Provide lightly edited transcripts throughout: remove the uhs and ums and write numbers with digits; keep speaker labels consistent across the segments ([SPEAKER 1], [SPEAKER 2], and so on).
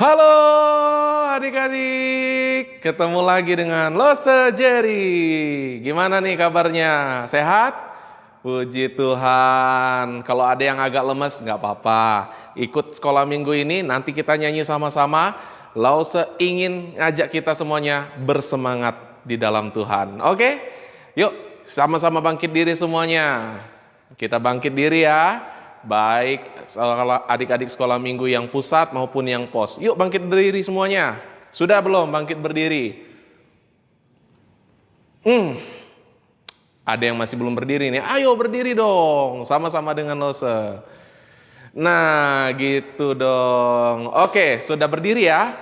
[SPEAKER 1] Halo adik-adik, ketemu lagi dengan Lose Jerry. Gimana nih kabarnya? Sehat? Puji Tuhan. Kalau ada yang agak lemes, nggak apa-apa. Ikut sekolah minggu ini, nanti kita nyanyi sama-sama. Lose ingin ngajak kita semuanya bersemangat di dalam Tuhan. Oke? Yuk, sama-sama bangkit diri semuanya. Kita bangkit diri ya. Baik adik-adik sekolah minggu yang pusat maupun yang pos. Yuk bangkit berdiri semuanya. Sudah belum bangkit berdiri? Ada yang masih belum berdiri nih. Ayo berdiri dong. Sama-sama dengan Lose. Nah gitu dong. Oke, sudah berdiri ya.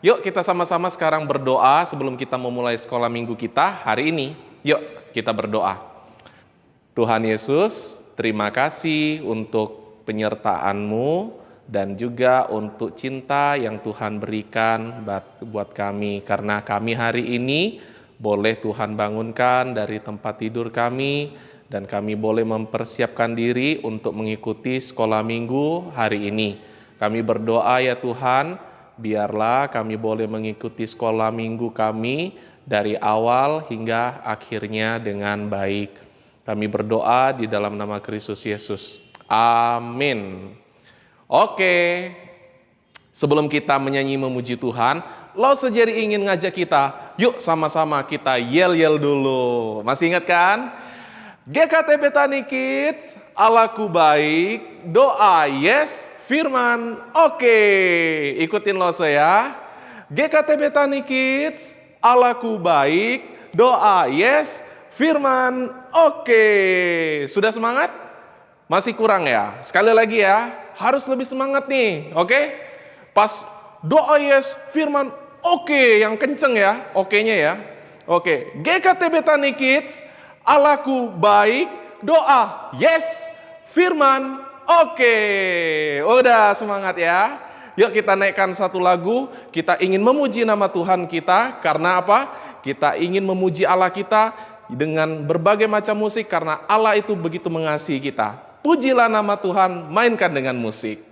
[SPEAKER 1] Yuk kita sama-sama sekarang berdoa sebelum kita memulai sekolah minggu kita hari ini. Yuk kita berdoa. Tuhan Yesus, terima kasih untuk penyertaan-Mu dan juga untuk cinta yang Tuhan berikan buat kami. Karena kami hari ini boleh Tuhan bangunkan dari tempat tidur kami dan kami boleh mempersiapkan diri untuk mengikuti sekolah minggu hari ini. Kami berdoa ya Tuhan, biarlah kami boleh mengikuti sekolah minggu kami dari awal hingga akhirnya dengan baik. Kami berdoa di dalam nama Kristus Yesus. Amin. Oke. Sebelum kita menyanyi memuji Tuhan, Lose Jerry ingin ngajak kita, yuk sama-sama kita yel-yel dulu. Masih ingat kan? GKT Betani Kids, Allahku baik, doa yes, firman oke. Ikutin Lose ya. GKT Betani Kids, Allahku baik, doa yes, firman oke. Sudah semangat? Masih kurang ya? Sekali lagi ya, harus lebih semangat nih, oke? Pas doa yes, firman oke, yang kenceng ya, oke-nya ya. Oke, GKT Betani Kids, Allahku baik, doa yes, firman oke. Udah semangat ya. Yuk kita naikkan satu lagu, kita ingin memuji nama Tuhan kita, karena apa? Kita ingin memuji Allah kita dengan berbagai macam musik karena Allah itu begitu mengasihi kita. Pujilah nama Tuhan, mainkan dengan musik.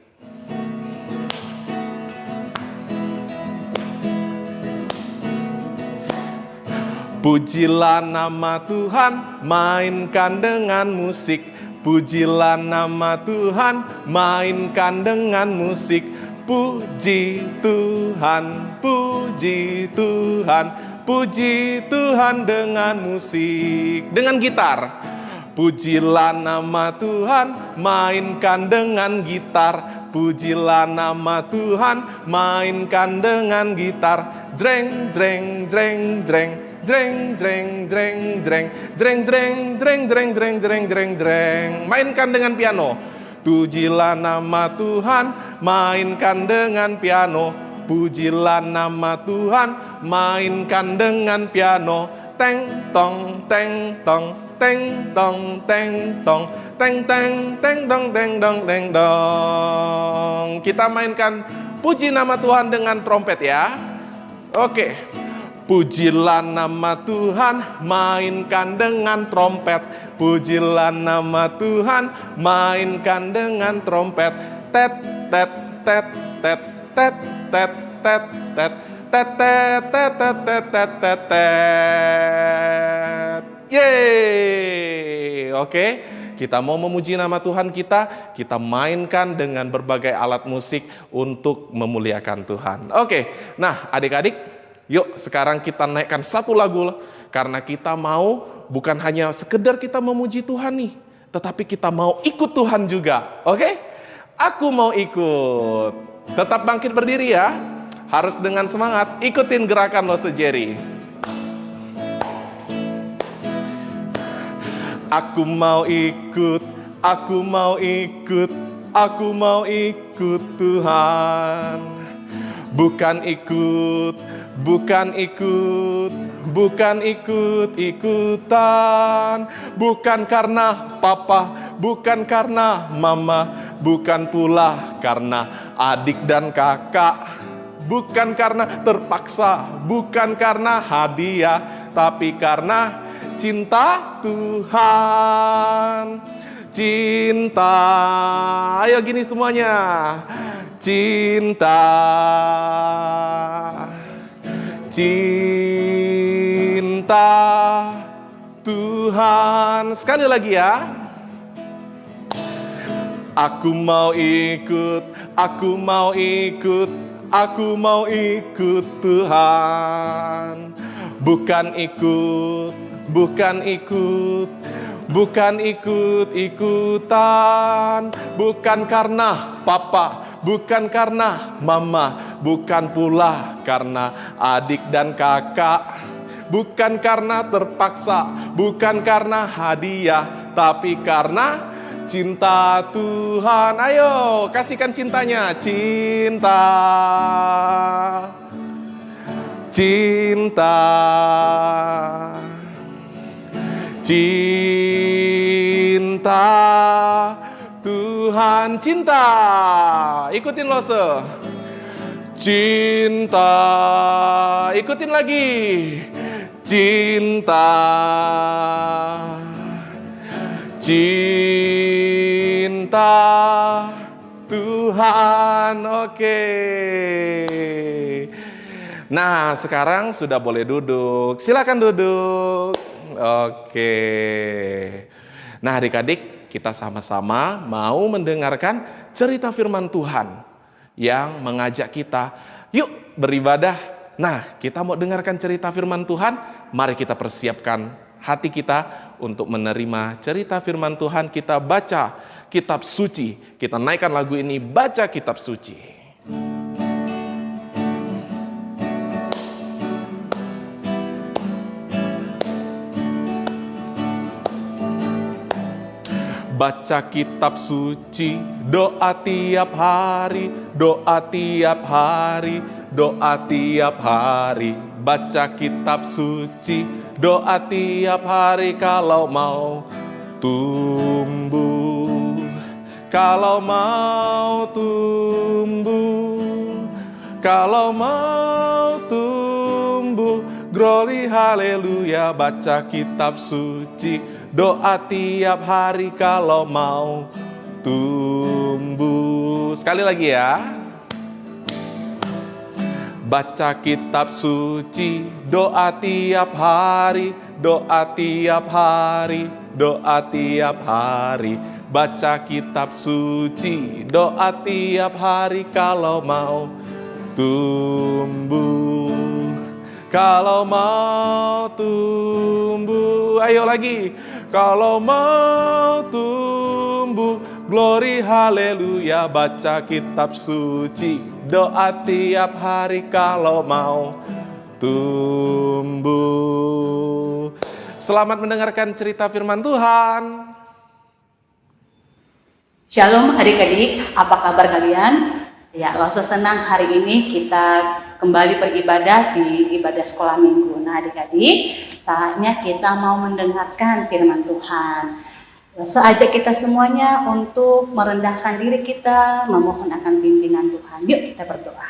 [SPEAKER 1] Pujilah nama Tuhan, mainkan dengan musik. Pujilah nama Tuhan, mainkan dengan musik. Puji Tuhan, puji Tuhan, puji Tuhan dengan musik. Dengan gitar. Pujilah nama Tuhan, mainkan dengan gitar. Pujilah nama Tuhan, mainkan dengan gitar. Dreng, dreng, dreng, dreng. Dreng, dreng, dreng, dreng. Dreng, dreng, dreng, dreng, dreng, dreng, dreng, dreng. Mainkan dengan piano. Pujilah nama Tuhan, mainkan dengan piano. Pujilah nama Tuhan, mainkan dengan piano. Teng tong teng tong teng tong teng tong teng teng teng dong teng dong teng dong. Kita mainkan puji nama Tuhan dengan trompet ya. Oke. Pujilah nama Tuhan, mainkan dengan trompet. Pujilah nama Tuhan, mainkan dengan trompet. Tet tet tet tet tet tet tet tet tet tet tet tet tet tet tet. Yeay. Oke, kita mau memuji nama Tuhan kita mainkan dengan berbagai alat musik untuk memuliakan Tuhan. Oke, nah adik-adik, yuk sekarang kita naikkan satu lagu karena kita mau bukan hanya sekedar kita memuji Tuhan nih, tetapi kita mau ikut Tuhan juga. Oke? Aku mau ikut. Tetap bangkit berdiri ya. Harus dengan semangat ikutin gerakan Lose Jerry. Aku mau ikut, aku mau ikut, aku mau ikut Tuhan. Bukan ikut, bukan ikut, bukan ikut-ikutan. Bukan karena papa, bukan karena mama, bukan pula karena adik dan kakak. Bukan karena terpaksa, bukan karena hadiah, tapi karena cinta Tuhan. Cinta, ayo gini semuanya. cinta, cinta Tuhan. Sekali lagi ya. Aku mau ikut, aku mau ikut, aku mau ikut Tuhan. Bukan ikut, bukan ikut, bukan ikut-ikutan. Bukan karena papa, bukan karena mama, bukan pula karena adik dan kakak. Bukan karena terpaksa, bukan karena hadiah, tapi karena cinta Tuhan. Ayo, kasihkan cintanya. Cinta, cinta, cinta Tuhan. Cinta, ikutin Lose. Cinta, ikutin lagi. Cinta, cinta Tuhan. Oke. Nah, sekarang sudah boleh duduk. Silakan duduk. Oke. Nah, adik-adik, kita sama-sama mau mendengarkan cerita firman Tuhan yang mengajak kita, yuk beribadah. Nah, kita mau dengarkan cerita firman Tuhan. Mari kita persiapkan hati kita untuk menerima cerita firman Tuhan. Kita baca kitab suci. Kita naikkan lagu ini, baca kitab suci. Baca kitab suci, doa tiap hari, doa tiap hari, doa tiap hari. Baca kitab suci, doa tiap hari kalau mau tumbuh. Kalau mau tumbuh, kalau mau tumbuh, glory haleluya. Baca kitab suci, doa tiap hari kalau mau tumbuh. Sekali lagi ya. Baca kitab suci, doa tiap hari, doa tiap hari, doa tiap hari. Baca kitab suci, doa tiap hari kalau mau tumbuh. Kalau mau tumbuh, ayo lagi. Kalau mau tumbuh, glory haleluya. Baca kitab suci, doa tiap hari kalau mau tumbuh. Selamat mendengarkan cerita firman Tuhan.
[SPEAKER 2] Shalom adik-adik, apa kabar kalian? Ya, Lose senang hari ini kita kembali beribadah di ibadah sekolah minggu. Nah adik-adik, saatnya kita mau mendengarkan firman Tuhan. Lose ajak kita semuanya untuk merendahkan diri kita, memohon akan pimpinan Tuhan. Yuk kita berdoa.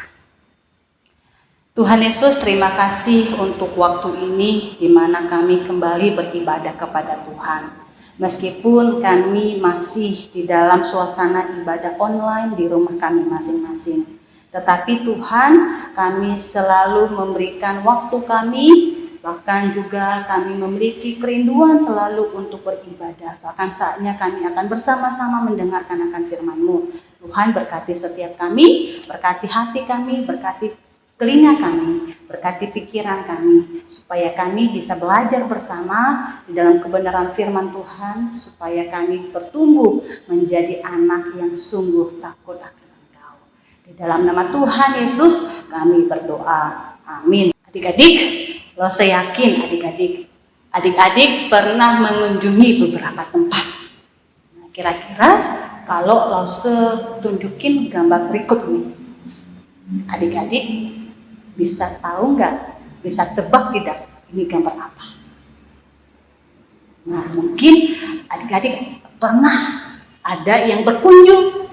[SPEAKER 2] Tuhan Yesus, terima kasih untuk waktu ini di mana kami kembali beribadah kepada Tuhan. Meskipun kami masih di dalam suasana ibadah online di rumah kami masing-masing. Tetapi Tuhan, kami selalu memberikan waktu kami, bahkan juga kami memiliki kerinduan selalu untuk beribadah. Bahkan saatnya kami akan bersama-sama mendengarkan akan firman-Mu. Tuhan berkati setiap kami, berkati hati kami, berkati telinga kami, berkati pikiran kami, supaya kami bisa belajar bersama di dalam kebenaran firman Tuhan, supaya kami bertumbuh menjadi anak yang sungguh takut akan Engkau. Di dalam nama Tuhan Yesus kami berdoa. Amin. Adik-adik, Lose yakin adik-adik pernah mengunjungi beberapa tempat. Nah, kira-kira kalau Lose tunjukin gambar berikut nih, adik-adik bisa tahu nggak? Bisa tebak tidak? Ini gambar apa? Nah, mungkin adik-adik pernah ada yang berkunjung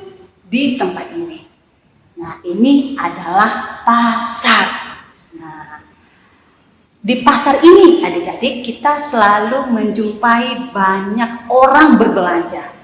[SPEAKER 2] di tempat ini. Nah, ini adalah pasar. Nah, di pasar ini adik-adik kita selalu menjumpai banyak orang berbelanja.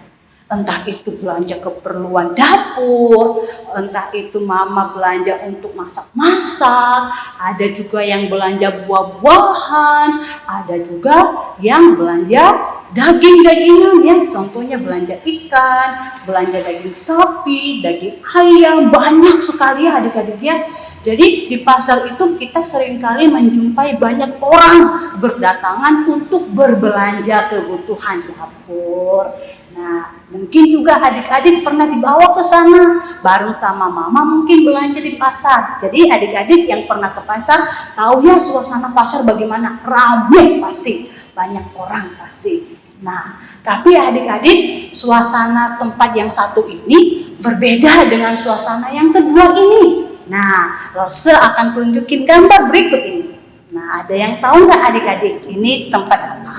[SPEAKER 2] Entah itu belanja keperluan dapur, entah itu mama belanja untuk masak-masak, ada juga yang belanja buah-buahan, ada juga yang belanja daging-dagingan ya, contohnya belanja ikan, belanja daging sapi, daging ayam, banyak sekali ya adik-adik ya. Jadi di pasar itu kita seringkali menjumpai banyak orang berdatangan untuk berbelanja kebutuhan dapur. Nah, mungkin juga adik-adik pernah dibawa ke sana bareng sama mama mungkin belanja di pasar. Jadi adik-adik yang pernah ke pasar tahu ya suasana pasar bagaimana, ramai pasti, banyak orang pasti. Nah, tapi adik-adik suasana tempat yang satu ini berbeda dengan suasana yang kedua ini. Nah, Rose akan tunjukin gambar berikut ini. Nah, ada yang tahu nggak adik-adik ini tempat apa?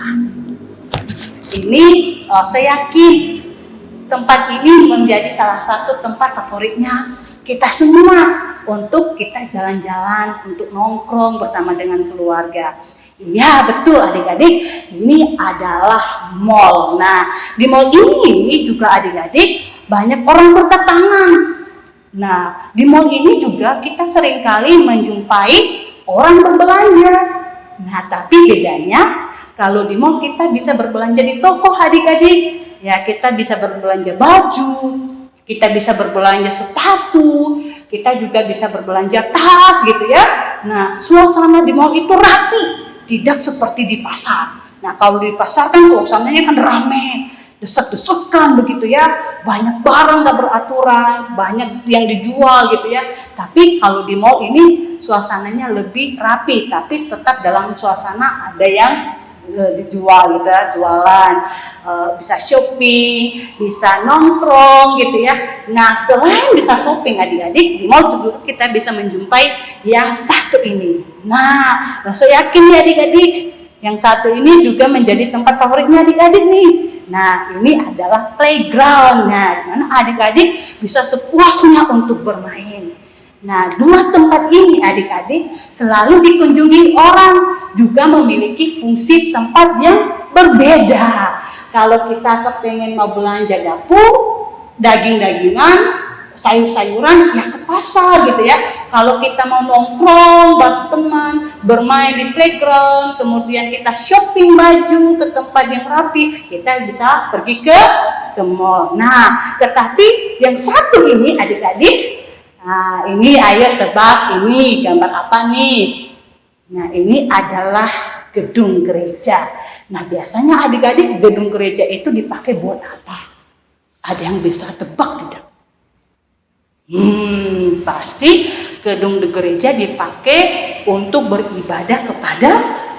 [SPEAKER 2] Ini saya yakin tempat ini menjadi salah satu tempat favoritnya kita semua untuk kita jalan-jalan, untuk nongkrong bersama dengan keluarga. Iya betul adik-adik, ini adalah mall. Nah di mall ini juga adik-adik banyak orang berdatangan. Nah di mall ini juga kita seringkali menjumpai orang berbelanja. Nah tapi bedanya kalau di mall kita bisa berbelanja di toko adik-adik. Ya kita bisa berbelanja baju, kita bisa berbelanja sepatu, kita juga bisa berbelanja tas gitu ya. Nah suasana di mall itu rapi, tidak seperti di pasar. Nah kalau di pasar kan suasananya kan ramai, desek-desekan begitu ya, banyak barang gak beraturan, banyak yang dijual gitu ya. Tapi kalau di mall ini suasananya lebih rapi, tapi tetap dalam suasana ada yang dijual gitu ya, jualan, bisa shopping, bisa nongkrong gitu ya. Nah selain bisa shopping adik-adik, di mall juga kita bisa menjumpai yang satu ini. Nah saya yakin ya adik-adik, yang satu ini juga menjadi tempat favoritnya adik-adik nih. Nah ini adalah playground-nya, dimana adik-adik bisa sepuasnya untuk bermain. Nah, dua tempat ini adik-adik selalu dikunjungi orang, juga memiliki fungsi tempat yang berbeda. Kalau kita kepengen mau belanja dapur, daging-dagingan, sayur-sayuran, ya ke pasar gitu ya. Kalau kita mau nongkrong bareng teman, bermain di playground, kemudian kita shopping baju ke tempat yang rapi, kita bisa pergi ke mall. Nah, tetapi yang satu ini adik-adik, nah ini ayo tebak ini gambar apa nih? Nah ini adalah gedung gereja. Nah biasanya adik-adik gedung gereja itu dipakai buat apa? Ada yang bisa tebak tidak? Pasti gedung gereja dipakai untuk beribadah kepada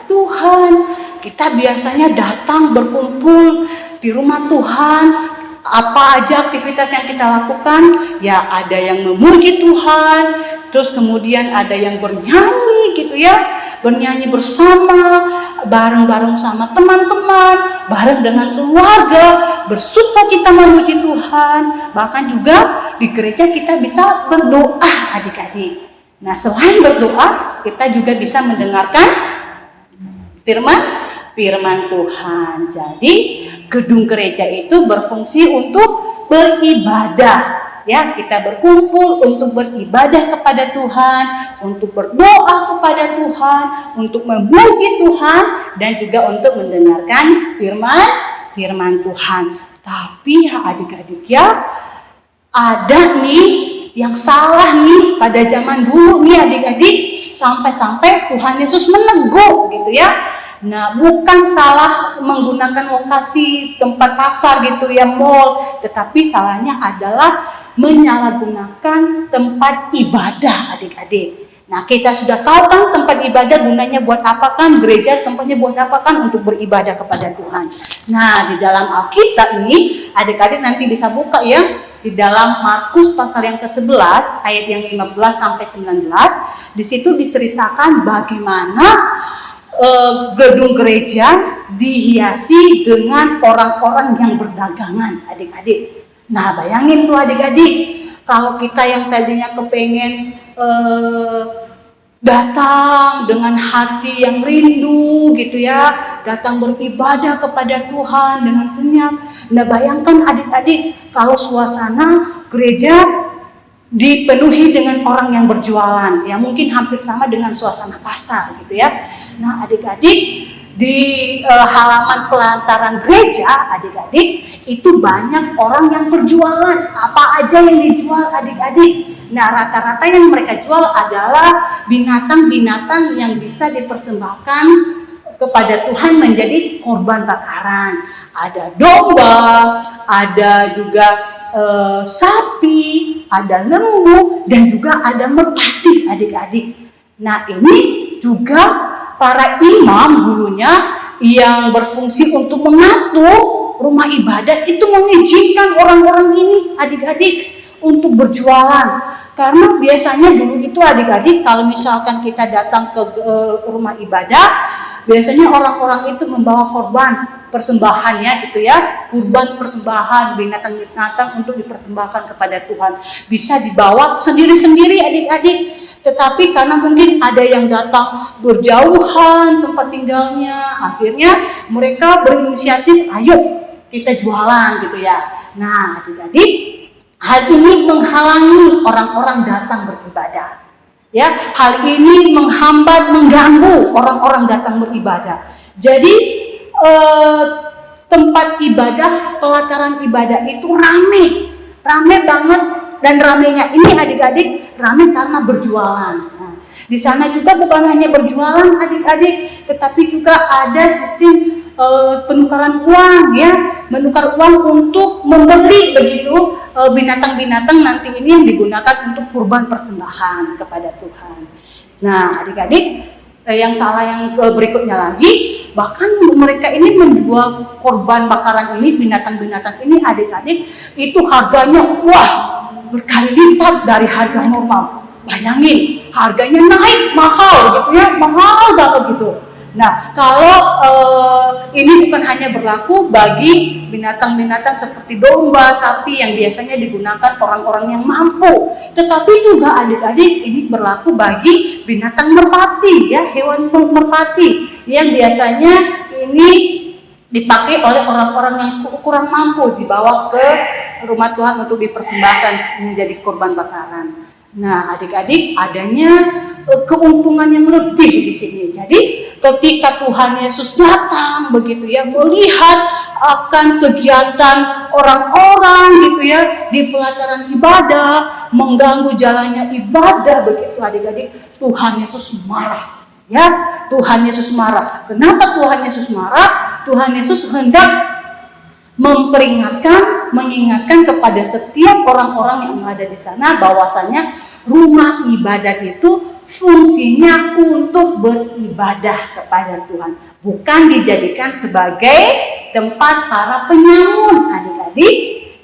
[SPEAKER 2] Tuhan. Kita biasanya datang berkumpul di rumah Tuhan. Apa aja aktivitas yang kita lakukan? Ya ada yang memuji Tuhan, terus kemudian ada yang bernyanyi gitu ya, bernyanyi bersama, bareng-bareng sama teman-teman, bareng dengan keluarga, bersukacita memuji Tuhan. Bahkan juga di gereja kita bisa berdoa adik-adik. Nah selain berdoa, kita juga bisa mendengarkan firman Tuhan. Jadi gedung gereja itu berfungsi untuk beribadah. Ya, kita berkumpul untuk beribadah kepada Tuhan, untuk berdoa kepada Tuhan, untuk memuji Tuhan, dan juga untuk mendengarkan firman Tuhan. Tapi ya adik-adik ya, ada nih yang salah nih pada zaman dulu nih adik-adik, sampai-sampai Tuhan Yesus menegur gitu ya. Nah, bukan salah menggunakan lokasi tempat pasar gitu ya, mall, tetapi salahnya adalah menyalahgunakan tempat ibadah adik-adik. Nah, kita sudah tahu kan tempat ibadah gunanya buat apa kan? Gereja tempatnya buat apa kan? Untuk beribadah kepada Tuhan. Nah, di dalam Alkitab ini adik-adik nanti bisa buka ya, di dalam Markus pasal yang ke-11 ayat yang 15 sampai 19. Di situ diceritakan bagaimana gedung gereja dihiasi dengan orang-orang yang berdagangan adik-adik. Nah bayangin tuh adik-adik, kalau kita yang tadinya kepengen datang dengan hati yang rindu gitu ya, datang beribadah kepada Tuhan dengan senyap. Nah, bayangkan adik-adik kalau suasana gereja dipenuhi dengan orang yang berjualan, ya mungkin hampir sama dengan suasana pasar gitu ya. Nah, adik-adik di halaman pelataran gereja, adik-adik itu banyak orang yang berjualan. Apa aja yang dijual adik-adik? Nah, rata-rata yang mereka jual adalah binatang-binatang yang bisa dipersembahkan kepada Tuhan menjadi korban bakaran. Ada domba, ada juga sapi, ada lembu, dan juga ada merpati adik-adik. Nah, ini juga para imam dulunya yang berfungsi untuk mengatur rumah ibadat itu mengizinkan orang-orang ini adik-adik untuk berjualan. Karena biasanya dulu itu adik-adik kalau misalkan kita datang ke rumah ibadah, biasanya orang-orang itu membawa korban persembahannya gitu ya, kurban persembahan binatang-binatang untuk dipersembahkan kepada Tuhan. Bisa dibawa sendiri-sendiri adik-adik. Tetapi karena mungkin ada yang datang berjauhan tempat tinggalnya, akhirnya mereka berinisiatif, ayo kita jualan gitu ya. Nah, adik-adik, hal ini menghalangi orang-orang datang beribadah. Ya, hal ini menghambat, mengganggu orang-orang datang beribadah. Jadi tempat ibadah, pelataran ibadah itu rame banget, dan ramenya ini adik-adik rame karena berjualan. Nah, di sana juga bukan hanya berjualan adik-adik, tetapi juga ada sistem penukaran uang ya, menukar uang untuk membeli begitu binatang-binatang nanti ini yang digunakan untuk kurban persembahan kepada Tuhan. Nah, adik-adik, yang salah yang berikutnya lagi, bahkan mereka ini menjual korban bakaran ini, binatang-binatang ini adik-adik, itu harganya wah berkali lipat dari harga normal. Bayangin, harganya naik mahal gitu ya, mahal banget gitu. Nah, kalau ini bukan hanya berlaku bagi binatang-binatang seperti domba, sapi yang biasanya digunakan orang-orang yang mampu, tetapi juga adik-adik ini berlaku bagi binatang merpati ya, hewan merpati yang biasanya ini dipakai oleh orang-orang yang kurang mampu, dibawa ke rumah Tuhan untuk dipersembahkan menjadi korban bakaran. Nah, adik-adik, adanya keuntungan yang lebih di sini. Jadi ketika Tuhan Yesus datang begitu ya, melihat akan kegiatan orang-orang gitu ya di pelataran ibadah, mengganggu jalannya ibadah begitu adik-adik, Tuhan Yesus marah. Ya, Tuhan Yesus marah. Kenapa Tuhan Yesus marah? Tuhan Yesus hendak memperingatkan, mengingatkan kepada setiap orang-orang yang ada di sana bahwasanya rumah ibadat itu fungsinya untuk beribadah kepada Tuhan, bukan dijadikan sebagai tempat para penyamun adik-adik.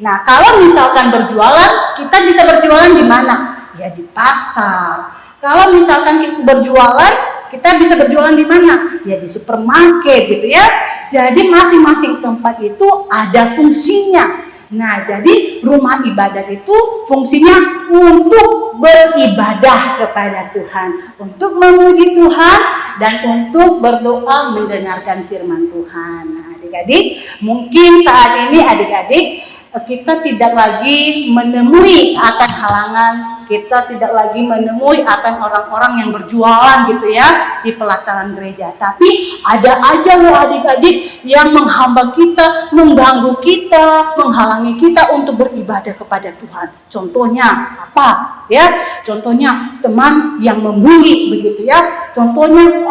[SPEAKER 2] Nah, kalau misalkan berjualan, kita bisa berjualan di mana? Ya di pasar. Kalau misalkan kita berjualan, kita bisa berjualan di mana? Ya di supermarket gitu ya. Jadi masing-masing tempat itu ada fungsinya. Nah, jadi rumah ibadat itu fungsinya untuk beribadah kepada Tuhan, untuk memuji Tuhan, dan untuk berdoa mendengarkan firman Tuhan. Nah, adik-adik, mungkin saat ini adik-adik kita tidak lagi menemui akan halangan, kita tidak lagi menemui akan orang-orang yang berjualan gitu ya di pelataran gereja. Tapi ada aja loh adik-adik yang menghambat kita, mengganggu kita, menghalangi kita untuk beribadah kepada Tuhan. Contohnya apa? Ya, contohnya teman yang membuli begitu ya. Contohnya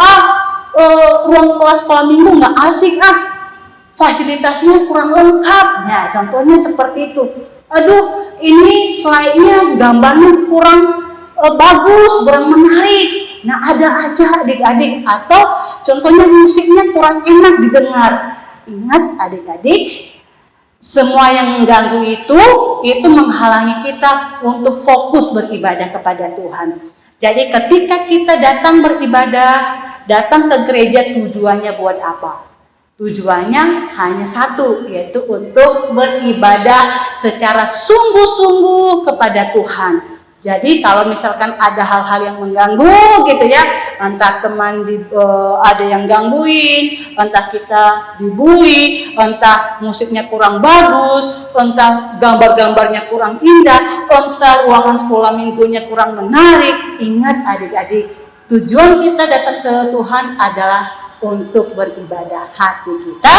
[SPEAKER 2] ruang kelas sekolah minggu nggak asik fasilitasnya kurang lengkap. Nah, contohnya seperti itu. Aduh, ini slide-nya gambarnya kurang bagus, kurang menarik. Nah, ada aja adik-adik. Atau contohnya musiknya kurang enak didengar. Ingat adik-adik, semua yang mengganggu itu menghalangi kita untuk fokus beribadah kepada Tuhan. Jadi ketika kita datang beribadah, datang ke gereja, tujuannya buat apa? Tujuannya hanya satu, yaitu untuk beribadah secara sungguh-sungguh kepada Tuhan. Jadi kalau misalkan ada hal-hal yang mengganggu gitu ya, entah teman ada yang gangguin, entah kita dibully, entah musiknya kurang bagus, entah gambar-gambarnya kurang indah, entah ruangan sekolah minggunya kurang menarik. Ingat adik-adik, tujuan kita datang ke Tuhan adalah untuk beribadah. Hati kita,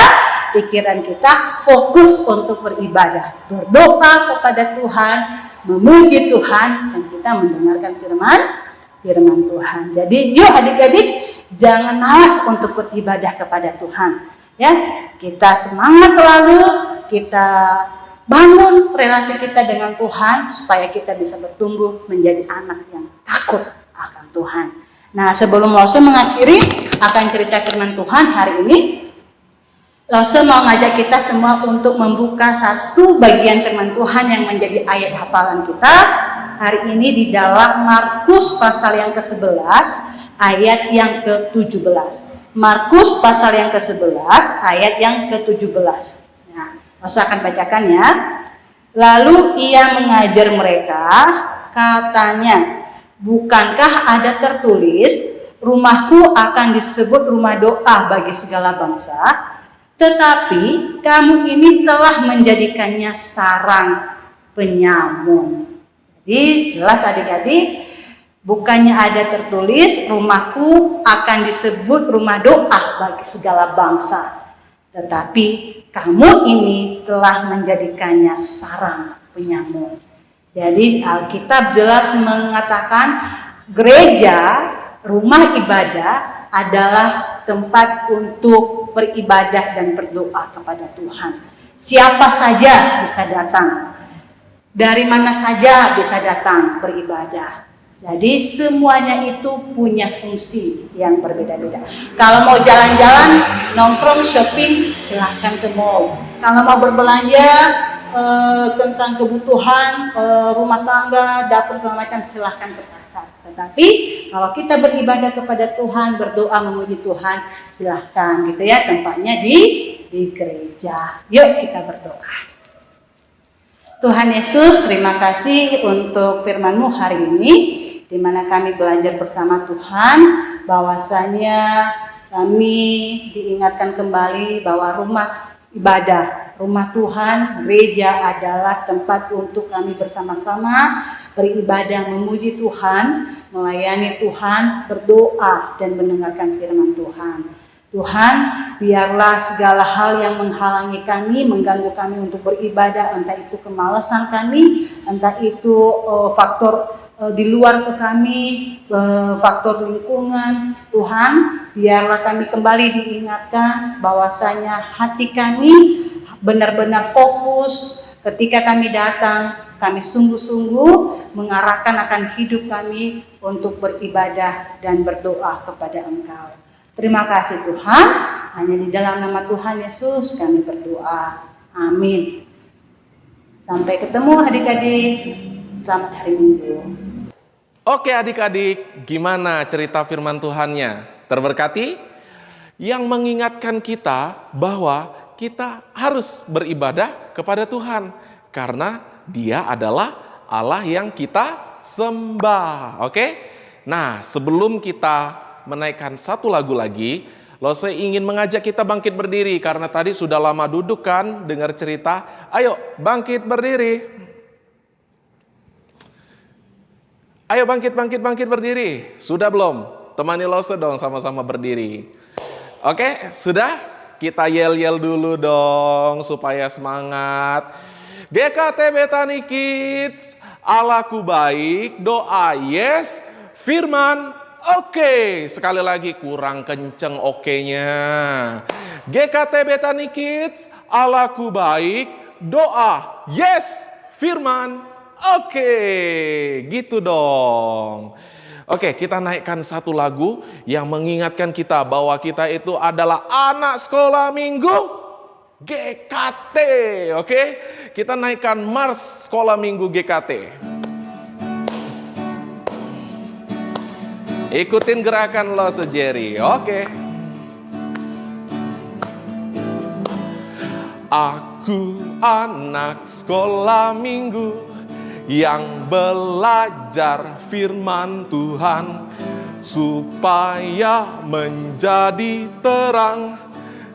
[SPEAKER 2] pikiran kita fokus untuk beribadah, berdoa kepada Tuhan, memuji Tuhan, dan kita mendengarkan firman Tuhan. Jadi yuk adik-adik, jangan malas untuk beribadah kepada Tuhan. Ya, kita semangat selalu, kita bangun relasi kita dengan Tuhan supaya kita bisa bertumbuh menjadi anak yang takut akan Tuhan. Nah, sebelum Lose mengakhiri akan cerita firman Tuhan hari ini, Lose mau ngajak kita semua untuk membuka satu bagian firman Tuhan yang menjadi ayat hafalan kita hari ini di dalam Markus pasal yang ke-11 ayat yang ke-17. Markus pasal yang ke-11 ayat yang ke-17. Nah, Lose akan bacakan ya. Lalu ia mengajar mereka, katanya, bukankah ada tertulis, rumahku akan disebut rumah doa bagi segala bangsa, tetapi kamu ini telah menjadikannya sarang penyamun. Jadi jelas adik-adik, bukannya ada tertulis, rumahku akan disebut rumah doa bagi segala bangsa, tetapi kamu ini telah menjadikannya sarang penyamun. Jadi Alkitab jelas mengatakan gereja, rumah ibadah adalah tempat untuk beribadah dan berdoa kepada Tuhan. Siapa saja bisa datang, dari mana saja bisa datang beribadah. Jadi semuanya itu punya fungsi yang berbeda-beda. Kalau mau jalan-jalan, nongkrong, shopping, silahkan ke mall. Kalau mau berbelanja tentang kebutuhan rumah tangga, dapur segala macam, silahkan ke pasar. Tetapi kalau kita beribadah kepada Tuhan, berdoa memuji Tuhan, silahkan gitu ya, tempatnya di gereja. Yuk kita berdoa. Tuhan Yesus, terima kasih untuk firman-Mu hari ini, di mana kami belajar bersama Tuhan, bahwasanya kami diingatkan kembali bahwa rumah ibadah, rumah Tuhan, gereja adalah tempat untuk kami bersama-sama beribadah, memuji Tuhan, melayani Tuhan, berdoa, dan mendengarkan firman Tuhan. Tuhan, biarlah segala hal yang menghalangi kami, mengganggu kami untuk beribadah, entah itu kemalasan kami, entah itu faktor di luar ke kami, faktor lingkungan, Tuhan, biarlah kami kembali diingatkan bahwasanya hati kami benar-benar fokus ketika kami datang, kami sungguh-sungguh mengarahkan akan hidup kami untuk beribadah dan berdoa kepada Engkau. Terima kasih Tuhan, hanya di dalam nama Tuhan Yesus kami berdoa. Amin. Sampai ketemu adik-adik. Selamat hari Minggu.
[SPEAKER 1] Oke adik-adik, gimana cerita firman Tuhannya? Terberkati? Yang mengingatkan kita bahwa kita harus beribadah kepada Tuhan. Karena Dia adalah Allah yang kita sembah. Oke? Nah, sebelum kita menaikkan satu lagu lagi, Lose ingin mengajak kita bangkit berdiri. Karena tadi sudah lama duduk kan, dengar cerita. Ayo, bangkit berdiri. Ayo bangkit berdiri. Sudah belum? Temani Lose dong sama-sama berdiri. Oke, sudah? Kita yel-yel dulu dong supaya semangat. GKT Betani Kids, Allahku baik, doa yes, firman oke. Sekali lagi kurang kenceng oke-nya. GKT Betani Kids, Allahku baik, doa yes, firman oke. Gitu dong. Oke, kita naikkan satu lagu yang mengingatkan kita bahwa kita itu adalah anak sekolah minggu GKT. Oke, kita naikkan Mars Sekolah Minggu GKT. Ikutin gerakan Lose Jerry. Oke. Aku anak sekolah minggu yang belajar firman Tuhan supaya menjadi terang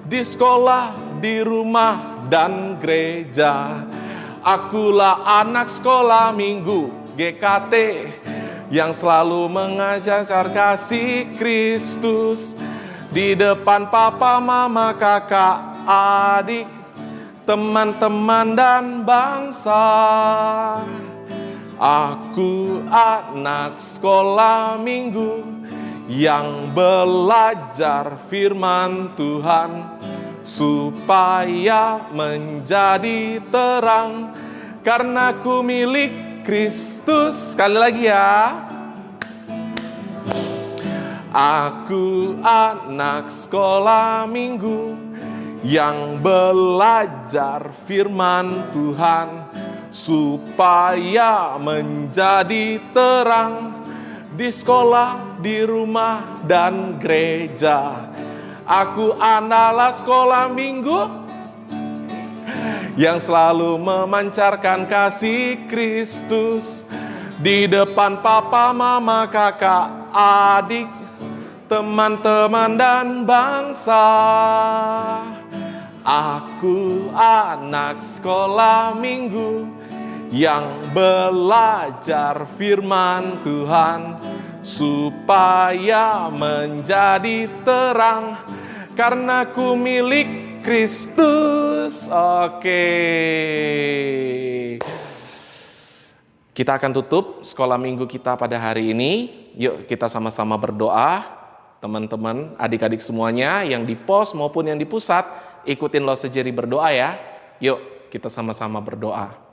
[SPEAKER 1] di sekolah, di rumah, dan gereja. Akulah anak sekolah minggu GKT yang selalu mengajar kasih Kristus di depan papa, mama, kakak, adik, teman-teman, dan bangsa. Aku anak sekolah minggu yang belajar firman Tuhan supaya menjadi terang karena ku milik Kristus. Sekali lagi ya. Aku anak sekolah minggu yang belajar firman Tuhan supaya menjadi terang di sekolah, di rumah, dan gereja. Aku adalah sekolah minggu yang selalu memancarkan kasih Kristus di depan papa, mama, kakak, adik, teman-teman, dan bangsa. Aku anak sekolah minggu yang belajar firman Tuhan supaya menjadi terang karena ku milik Kristus. Oke. Kita akan tutup sekolah minggu kita pada hari ini. Yuk kita sama-sama berdoa. Teman-teman, adik-adik semuanya yang di pos maupun yang di pusat, ikutin Lo Sejeri berdoa ya. Yuk kita sama-sama berdoa.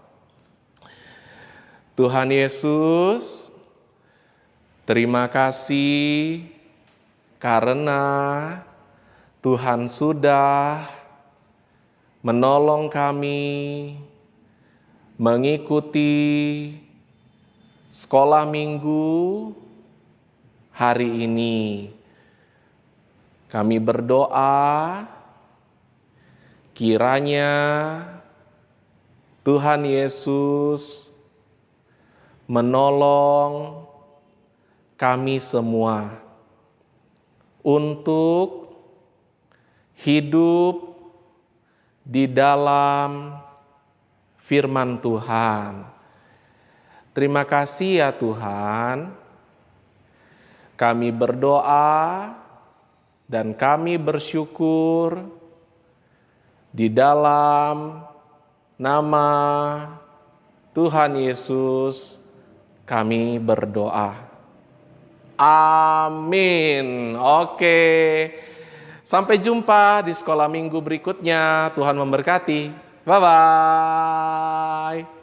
[SPEAKER 1] Tuhan Yesus, terima kasih karena Tuhan sudah menolong kami mengikuti sekolah minggu hari ini. Kami berdoa kiranya Tuhan Yesus menolong kami semua untuk hidup di dalam firman Tuhan. Terima kasih ya Tuhan. Kami berdoa dan kami bersyukur di dalam nama Tuhan Yesus kami berdoa. Amin. Oke. Sampai jumpa di sekolah minggu berikutnya. Tuhan memberkati. Bye-bye.